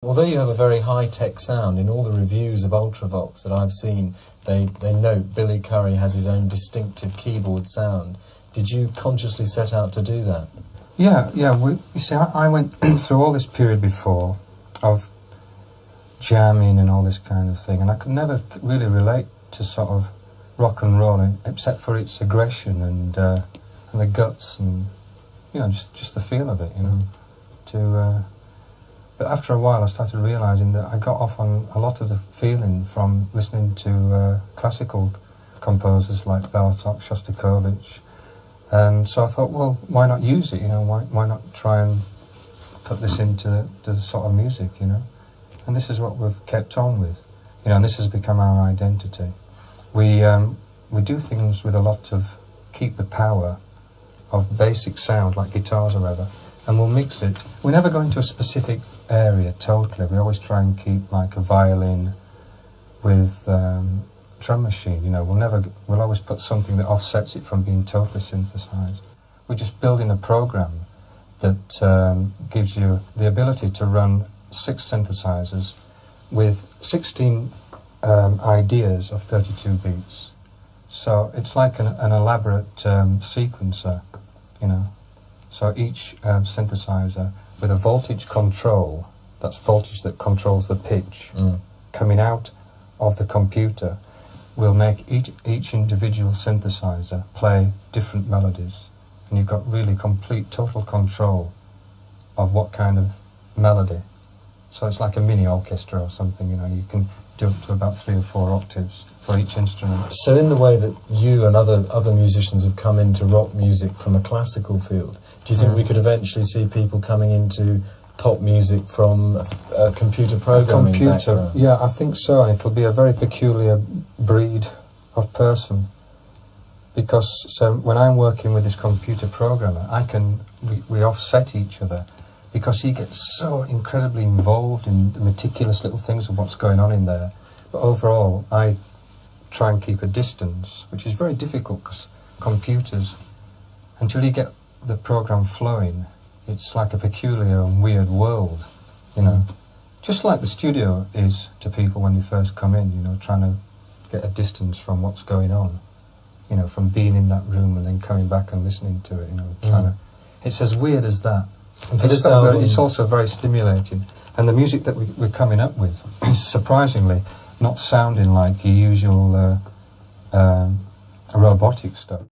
Although you have a very high-tech sound, in all the reviews of Ultravox that I've seen, they note Billy Currie has his own distinctive keyboard sound. Did you consciously set out to do that? Yeah. You see, I went through all this period before of jamming and all this kind of thing, and I could never really relate to sort of rock and roll, except for its aggression and the guts and, you know, just the feel of it, you know. But after a while I started realising that I got off on a lot of the feeling from listening to classical composers like Bartók, Shostakovich, and so I thought, well, why not use it, you know, why not try and put this into the sort of music, you know. And this is what we've kept on with, you know, and this has become our identity. We do things with a lot of keep the power of basic sound, like guitars or whatever, and we'll mix it. We never go into a specific area totally. We always try and keep like a violin with drum machine, you know. We'll always put something that offsets it from being totally synthesized. We're just building a program that gives you the ability to run 6 synthesizers with 16 ideas of 32 beats. So it's like an elaborate sequencer, you know. So each synthesizer with a voltage control, that's voltage that controls the pitch, coming out of the computer, will make each individual synthesizer play different melodies. And you've got really complete, total control of what kind of melody. So it's like a mini orchestra or something, you know. You can do up to about 3 or 4 octaves for each instrument. So in the way that you and other musicians have come into rock music from a classical field, do you think we could eventually see people coming into pop music from a computer programming background? Yeah, I think so, and it'll be a very peculiar breed of person. Because when I'm working with this computer programmer, we offset each other, because he gets so incredibly involved in the meticulous little things of what's going on in there. But overall, I try and keep a distance, which is very difficult, because computers, until you get the program flowing, it's like a peculiar and weird world, you know. Just like the studio is to people when they first come in, you know, trying to get a distance from what's going on, you know, from being in that room and then coming back and listening to it, you know, trying to... It's as weird as that. And for this album, it's also very stimulating. And the music that we're coming up with is surprisingly not sounding like your usual robotic stuff.